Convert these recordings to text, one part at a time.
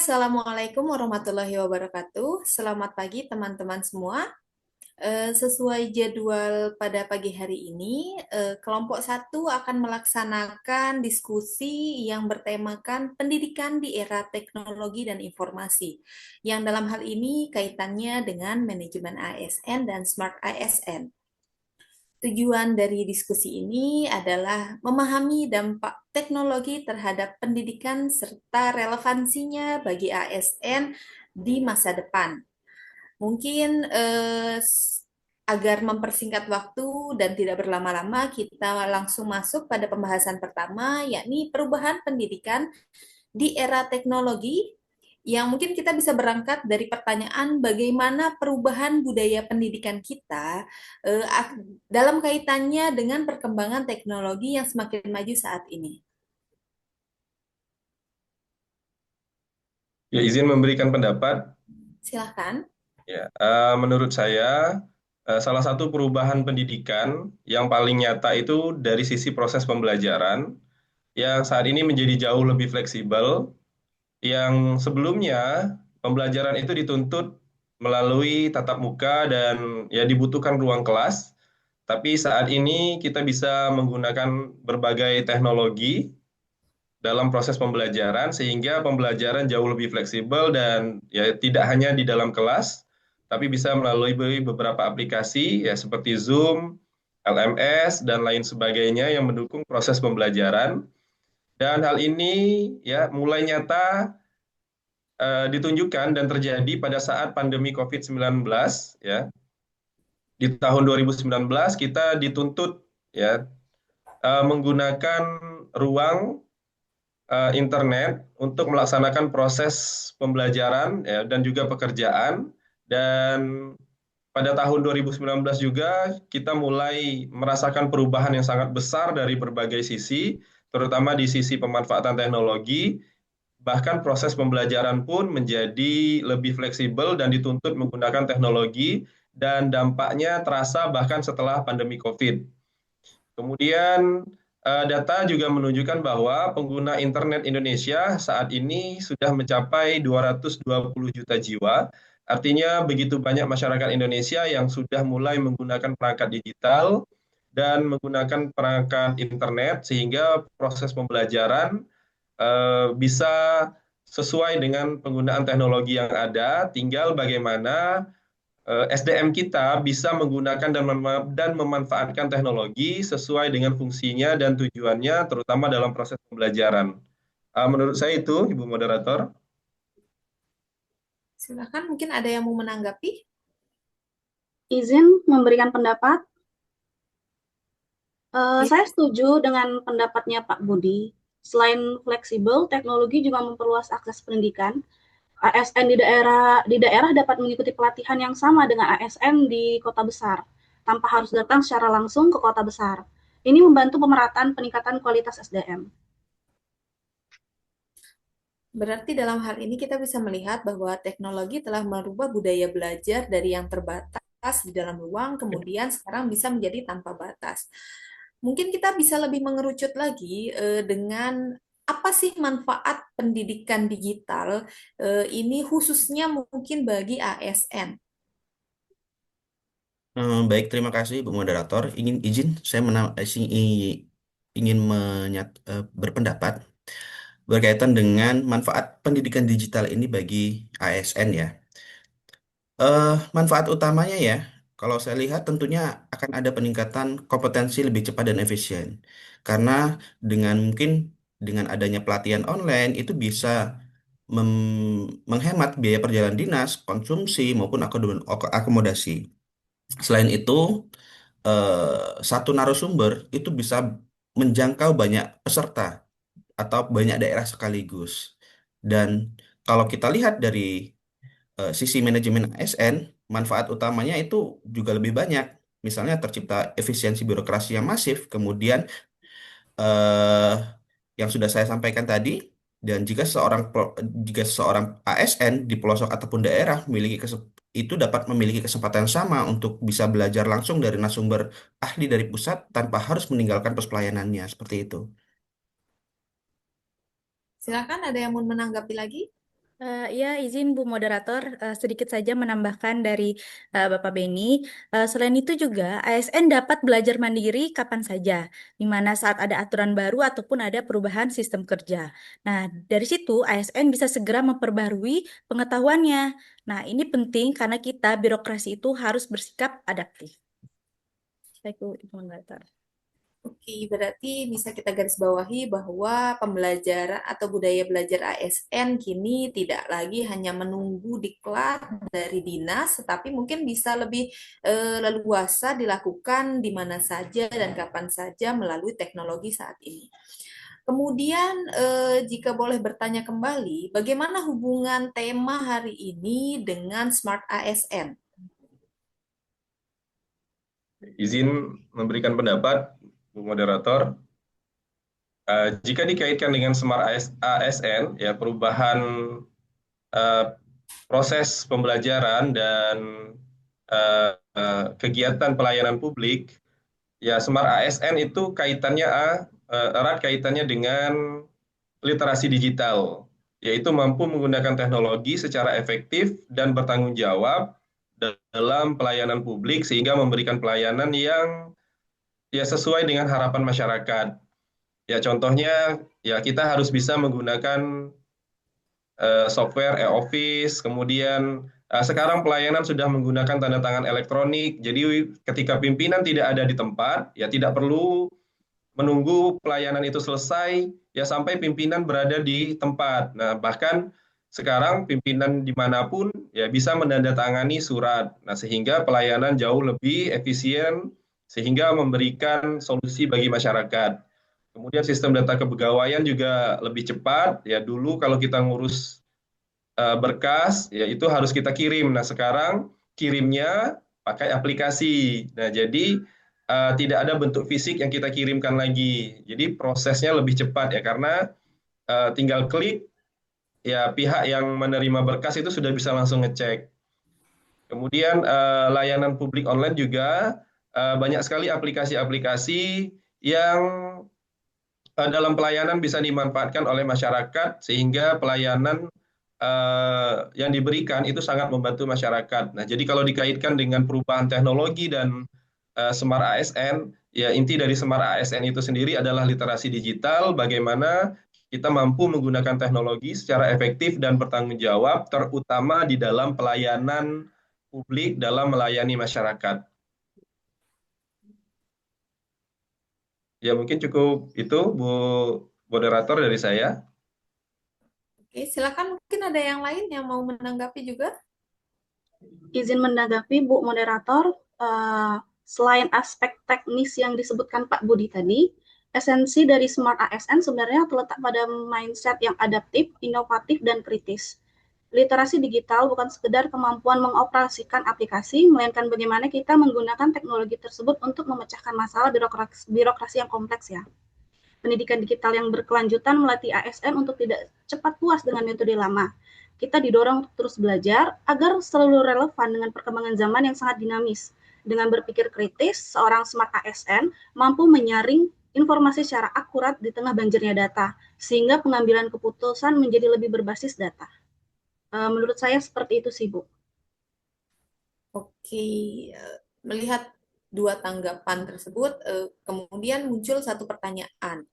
Assalamualaikum warahmatullahi wabarakatuh. Selamat pagi teman-teman semua. Sesuai jadwal pada pagi hari ini, kelompok satu akan melaksanakan diskusi yang bertemakan pendidikan di era teknologi dan informasi, yang dalam hal ini kaitannya dengan manajemen ASN dan Smart ASN. Tujuan dari diskusi ini adalah memahami dampak teknologi terhadap pendidikan serta relevansinya bagi ASN di masa depan. Mungkin agar mempersingkat waktu dan tidak berlama-lama, kita langsung masuk pada pembahasan pertama, yakni perubahan pendidikan di era teknologi, yang mungkin kita bisa berangkat dari pertanyaan bagaimana perubahan budaya pendidikan kita eh, dalam kaitannya dengan perkembangan teknologi yang semakin maju saat ini. Ya, izin memberikan pendapat. Silahkan. Ya, menurut saya, salah satu perubahan pendidikan yang paling nyata itu dari sisi proses pembelajaran yang saat ini menjadi jauh lebih fleksibel. Yang sebelumnya pembelajaran itu dituntut melalui tatap muka dan ya dibutuhkan ruang kelas. Tapi saat ini kita bisa menggunakan berbagai teknologi dalam proses pembelajaran sehingga pembelajaran jauh lebih fleksibel dan ya tidak hanya di dalam kelas tapi bisa melalui beberapa aplikasi ya seperti Zoom, LMS dan lain sebagainya yang mendukung proses pembelajaran dan hal ini ya mulai nyata ditunjukkan dan terjadi pada saat pandemi COVID-19 ya. Di tahun 2019 kita dituntut ya menggunakan ruang internet untuk melaksanakan proses pembelajaran ya, dan juga pekerjaan. Dan pada tahun 2019 juga kita mulai merasakan perubahan yang sangat besar dari berbagai sisi, terutama di sisi pemanfaatan teknologi. Bahkan proses pembelajaran pun menjadi lebih fleksibel dan dituntut menggunakan teknologi dan dampaknya terasa bahkan setelah pandemi COVID. Kemudian data juga menunjukkan bahwa pengguna internet Indonesia saat ini sudah mencapai 220 juta jiwa. Artinya begitu banyak masyarakat Indonesia yang sudah mulai menggunakan perangkat digital dan menggunakan perangkat internet sehingga proses pembelajaran bisa sesuai dengan penggunaan teknologi yang ada. Tinggal bagaimana SDM kita bisa menggunakan dan memanfaatkan teknologi sesuai dengan fungsinya dan tujuannya, terutama dalam proses pembelajaran. Menurut saya itu, Ibu Moderator. Silahkan, mungkin ada yang mau menanggapi? Izin memberikan pendapat. Iya. Saya setuju dengan pendapatnya Pak Budi. Selain fleksibel, teknologi juga memperluas akses pendidikan. ASN di daerah dapat mengikuti pelatihan yang sama dengan ASN di kota besar, tanpa harus datang secara langsung ke kota besar. Ini membantu pemerataan peningkatan kualitas SDM. Berarti dalam hal ini kita bisa melihat bahwa teknologi telah merubah budaya belajar dari yang terbatas di dalam ruang, kemudian sekarang bisa menjadi tanpa batas. Mungkin kita bisa lebih mengerucut lagi dengan apa sih manfaat pendidikan digital ini khususnya mungkin bagi ASN. Baik, terima kasih Bu Moderator. Izin saya ingin berpendapat berkaitan dengan manfaat pendidikan digital ini bagi ASN ya. Manfaat utamanya ya, kalau saya lihat tentunya akan ada peningkatan kompetensi lebih cepat dan efisien. Karena mungkin dengan adanya pelatihan online itu bisa menghemat biaya perjalanan dinas, konsumsi maupun akomodasi. Selain itu, satu narasumber itu bisa menjangkau banyak peserta atau banyak daerah sekaligus. Dan kalau kita lihat dari sisi manajemen ASN, manfaat utamanya itu juga lebih banyak. Misalnya tercipta efisiensi birokrasi yang masif, kemudian eh, yang sudah saya sampaikan tadi, dan jika seorang ASN di pelosok ataupun daerah itu dapat memiliki kesempatan sama untuk bisa belajar langsung dari narasumber ahli dari pusat tanpa harus meninggalkan pos pelayanannya seperti itu. Silakan, ada yang mau menanggapi lagi? Ya, izin Bu Moderator, sedikit saja menambahkan dari Bapak Beni. Selain itu juga, ASN dapat belajar mandiri kapan saja, di mana saat ada aturan baru ataupun ada perubahan sistem kerja. Nah, dari situ ASN bisa segera memperbarui pengetahuannya. Nah, ini penting karena kita birokrasi itu harus bersikap adaptif. Baik, Bu Ibu Moderator. Oke, berarti bisa kita garis bawahi bahwa pembelajaran atau budaya belajar ASN kini tidak lagi hanya menunggu diklat dari dinas, tetapi mungkin bisa lebih leluasa dilakukan di mana saja dan kapan saja melalui teknologi saat ini. Kemudian, jika boleh bertanya kembali, bagaimana hubungan tema hari ini dengan Smart ASN? Izin memberikan pendapat, Bu Moderator. Jika dikaitkan dengan Smart ASN, ya perubahan proses pembelajaran dan kegiatan pelayanan publik, ya Smart ASN itu kaitannya erat kaitannya dengan literasi digital, yaitu mampu menggunakan teknologi secara efektif dan bertanggung jawab dalam pelayanan publik sehingga memberikan pelayanan yang ya sesuai dengan harapan masyarakat. Ya contohnya ya kita harus bisa menggunakan software e-office, kemudian sekarang pelayanan sudah menggunakan tanda tangan elektronik. Jadi ketika pimpinan tidak ada di tempat, ya tidak perlu menunggu pelayanan itu selesai, ya sampai pimpinan berada di tempat. Nah, bahkan sekarang pimpinan dimanapun ya bisa menandatangani surat. Nah, sehingga pelayanan jauh lebih efisien, sehingga memberikan solusi bagi masyarakat. Kemudian sistem data kepegawaian juga lebih cepat. Ya dulu kalau kita ngurus berkas, ya itu harus kita kirim. Nah, sekarang kirimnya pakai aplikasi. Nah, jadi tidak ada bentuk fisik yang kita kirimkan lagi. Jadi prosesnya lebih cepat ya karena tinggal klik ya pihak yang menerima berkas itu sudah bisa langsung ngecek. Kemudian layanan publik online juga banyak sekali aplikasi-aplikasi yang dalam pelayanan bisa dimanfaatkan oleh masyarakat sehingga pelayanan yang diberikan itu sangat membantu masyarakat. Nah, jadi kalau dikaitkan dengan perubahan teknologi dan Smart ASN, ya inti dari Smart ASN itu sendiri adalah literasi digital, bagaimana kita mampu menggunakan teknologi secara efektif dan bertanggung jawab, terutama di dalam pelayanan publik dalam melayani masyarakat. Ya mungkin cukup itu, Bu Moderator dari saya. Oke, silakan mungkin ada yang lain yang mau menanggapi juga. Izin menanggapi Bu Moderator, selain aspek teknis yang disebutkan Pak Budi tadi, esensi dari Smart ASN sebenarnya terletak pada mindset yang adaptif, inovatif, dan kritis. Literasi digital bukan sekedar kemampuan mengoperasikan aplikasi, melainkan bagaimana kita menggunakan teknologi tersebut untuk memecahkan masalah birokrasi yang kompleks ya. Pendidikan digital yang berkelanjutan melatih ASN untuk tidak cepat puas dengan metode lama. Kita didorong untuk terus belajar agar selalu relevan dengan perkembangan zaman yang sangat dinamis. Dengan berpikir kritis, seorang Smart ASN mampu menyaring informasi secara akurat di tengah banjirnya data, sehingga pengambilan keputusan menjadi lebih berbasis data. Menurut saya seperti itu sih, Bu. Oke, melihat dua tanggapan tersebut, kemudian muncul satu pertanyaan.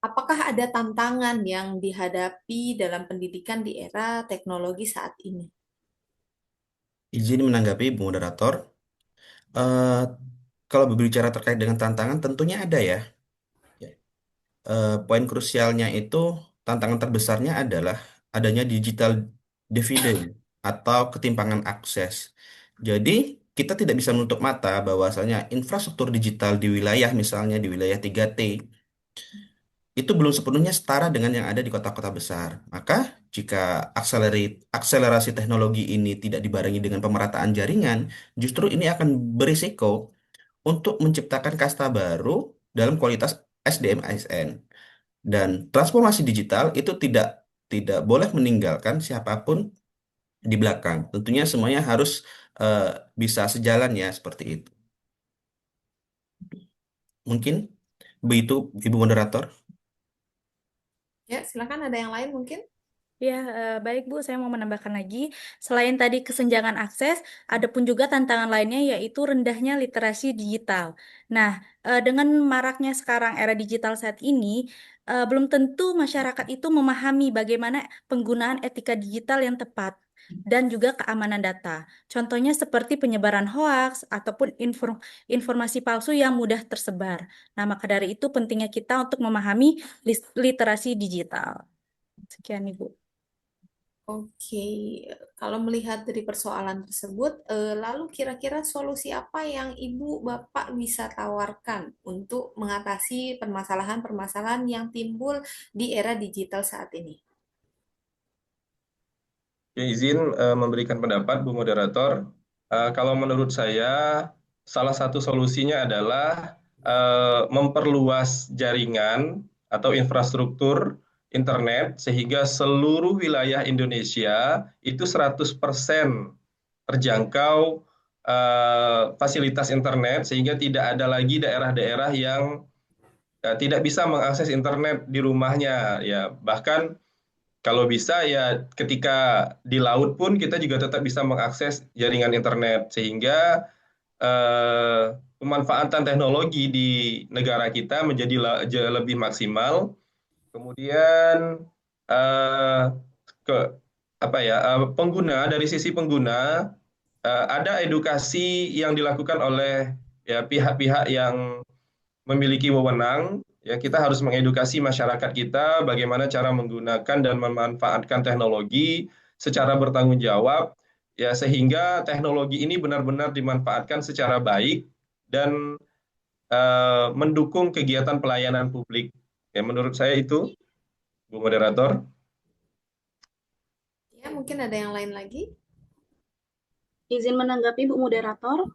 Apakah ada tantangan yang dihadapi dalam pendidikan di era teknologi saat ini? Izin menanggapi, Bu Moderator. Eh, Kalau berbicara terkait dengan tantangan, tentunya ada ya. Ya. Poin krusialnya itu, tantangan terbesarnya adalah adanya digital dividend atau ketimpangan akses. Jadi, kita tidak bisa menutup mata bahwasanya infrastruktur digital di wilayah, misalnya di wilayah 3T, itu belum sepenuhnya setara dengan yang ada di kota-kota besar. Maka, jika akselerasi teknologi ini tidak dibarengi dengan pemerataan jaringan, justru ini akan berisiko untuk menciptakan kasta baru dalam kualitas SDM ASN. Dan transformasi digital itu tidak tidak boleh meninggalkan siapapun di belakang. Tentunya semuanya harus eh, bisa sejalan ya seperti itu. Mungkin begitu Ibu Moderator. Ya, silakan ada yang lain mungkin. Ya, baik Bu, saya mau menambahkan lagi. Selain tadi kesenjangan akses, ada pun juga tantangan lainnya yaitu rendahnya literasi digital. Nah, dengan maraknya sekarang era digital saat ini, belum tentu masyarakat itu memahami bagaimana penggunaan etika digital yang tepat dan juga keamanan data. Contohnya seperti penyebaran hoaks ataupun informasi palsu yang mudah tersebar. Nah, maka dari itu pentingnya kita untuk memahami literasi digital. Sekian, Ibu. Oke, kalau melihat dari persoalan tersebut, lalu kira-kira solusi apa yang Ibu Bapak bisa tawarkan untuk mengatasi permasalahan-permasalahan yang timbul di era digital saat ini? Ya, izin memberikan pendapat, Bu Moderator. Kalau menurut saya, salah satu solusinya adalah memperluas jaringan atau infrastruktur internet sehingga seluruh wilayah Indonesia itu 100% terjangkau fasilitas internet sehingga tidak ada lagi daerah-daerah yang tidak bisa mengakses internet di rumahnya. Ya, bahkan kalau bisa ya ketika di laut pun kita juga tetap bisa mengakses jaringan internet sehingga pemanfaatan teknologi di negara kita menjadi lebih maksimal. Kemudian eh, ke apa ya pengguna dari sisi pengguna ada edukasi yang dilakukan oleh ya pihak-pihak yang memiliki wewenang, ya kita harus mengedukasi masyarakat kita bagaimana cara menggunakan dan memanfaatkan teknologi secara bertanggung jawab, ya sehingga teknologi ini benar-benar dimanfaatkan secara baik dan mendukung kegiatan pelayanan publik. Ya menurut saya itu, Bu Moderator. Ya, mungkin ada yang lain lagi. Izin menanggapi Bu Moderator,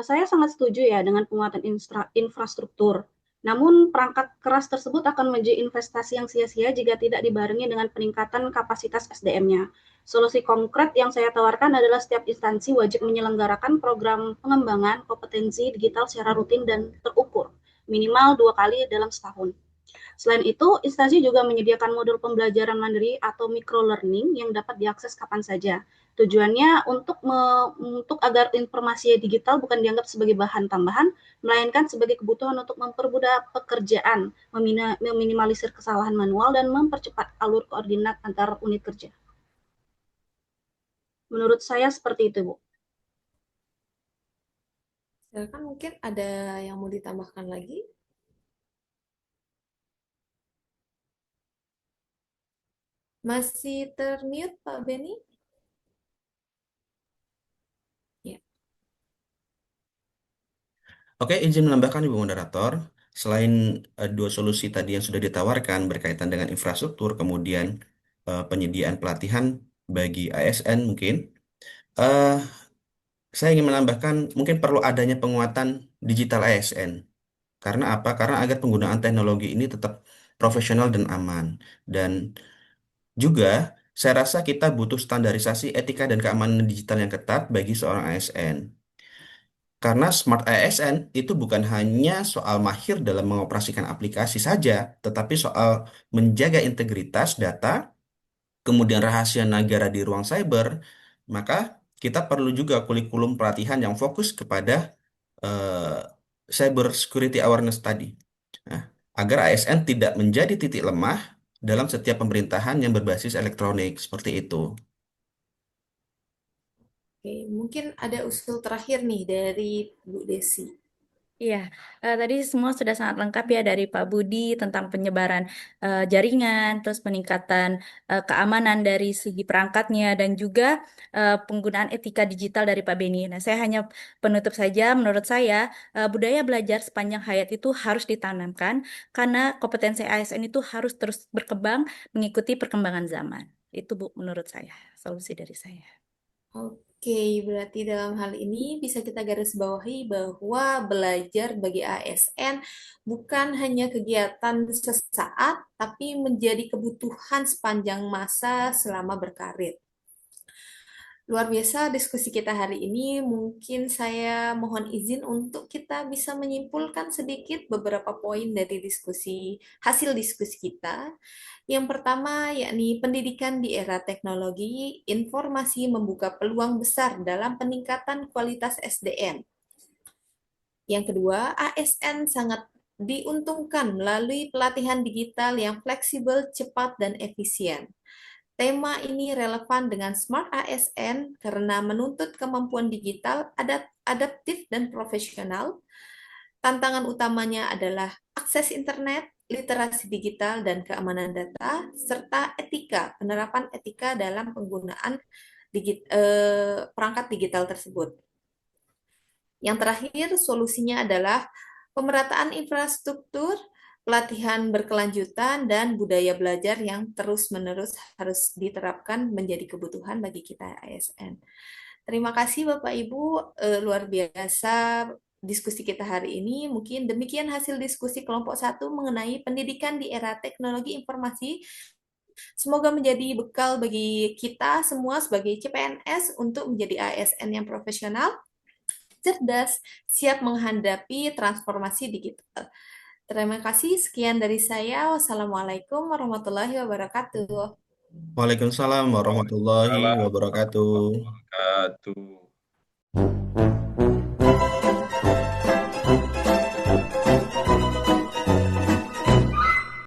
saya sangat setuju ya dengan penguatan infrastruktur. Namun perangkat keras tersebut akan menjadi investasi yang sia-sia jika tidak dibarengi dengan peningkatan kapasitas SDM-nya. Solusi konkret yang saya tawarkan adalah setiap instansi wajib menyelenggarakan program pengembangan kompetensi digital secara rutin dan terukur, minimal 2 kali dalam setahun. Selain itu, instansi juga menyediakan modul pembelajaran mandiri atau micro-learning yang dapat diakses kapan saja. Tujuannya untuk agar informasi digital bukan dianggap sebagai bahan tambahan, melainkan sebagai kebutuhan untuk mempermudah pekerjaan, meminimalisir kesalahan manual, dan mempercepat alur koordinat antar unit kerja. Menurut saya seperti itu, Bu. Silakan, mungkin ada yang mau ditambahkan lagi. Masih termute, Pak Beni? Ya. Oke, izin menambahkan Ibu Moderator, selain dua solusi tadi yang sudah ditawarkan berkaitan dengan infrastruktur, kemudian penyediaan pelatihan bagi ASN mungkin, eh, saya ingin menambahkan mungkin perlu adanya penguatan digital ASN. Karena apa? Karena agar penggunaan teknologi ini tetap profesional dan aman. Dan juga saya rasa kita butuh standarisasi etika dan keamanan digital yang ketat bagi seorang ASN. Karena smart ASN itu bukan hanya soal mahir dalam mengoperasikan aplikasi saja, tetapi soal menjaga integritas data, kemudian rahasia negara di ruang cyber, maka kita perlu juga kurikulum pelatihan yang fokus kepada eh, cyber security awareness tadi. Nah, agar ASN tidak menjadi titik lemah dalam setiap pemerintahan yang berbasis elektronik seperti itu. Oke, mungkin ada usul terakhir nih dari Bu Desi. Iya, tadi semua sudah sangat lengkap ya dari Pak Budi tentang penyebaran jaringan, terus peningkatan keamanan dari segi perangkatnya, dan juga penggunaan etika digital dari Pak Beni. Nah, saya hanya penutup saja, menurut saya budaya belajar sepanjang hayat itu harus ditanamkan karena kompetensi ASN itu harus terus berkembang mengikuti perkembangan zaman. Itu Bu, menurut saya, solusi dari saya. Oke, berarti dalam hal ini bisa kita garis bawahi bahwa belajar bagi ASN bukan hanya kegiatan sesaat, tapi menjadi kebutuhan sepanjang masa selama berkarir. Luar biasa diskusi kita hari ini. Mungkin saya mohon izin untuk kita bisa menyimpulkan sedikit beberapa poin dari hasil diskusi kita. Yang pertama, yakni pendidikan di era teknologi, informasi membuka peluang besar dalam peningkatan kualitas SDM. Yang kedua, ASN sangat diuntungkan melalui pelatihan digital yang fleksibel, cepat, dan efisien. Tema ini relevan dengan Smart ASN karena menuntut kemampuan digital adaptif dan profesional. Tantangan utamanya adalah akses internet, literasi digital, dan keamanan data, serta penerapan etika dalam penggunaan perangkat digital tersebut. Yang terakhir, solusinya adalah pemerataan infrastruktur, pelatihan berkelanjutan, dan budaya belajar yang terus-menerus harus diterapkan menjadi kebutuhan bagi kita ASN. Terima kasih Bapak Ibu, luar biasa diskusi kita hari ini. Mungkin demikian hasil diskusi kelompok 1 mengenai pendidikan di era teknologi informasi. Semoga menjadi bekal bagi kita semua sebagai CPNS untuk menjadi ASN yang profesional, cerdas, siap menghadapi transformasi digital. Terima kasih, sekian dari saya. Wassalamualaikum warahmatullahi wabarakatuh. Waalaikumsalam warahmatullahi Waalaikumsalam wabarakatuh. warahmatullahi wabarakatuh.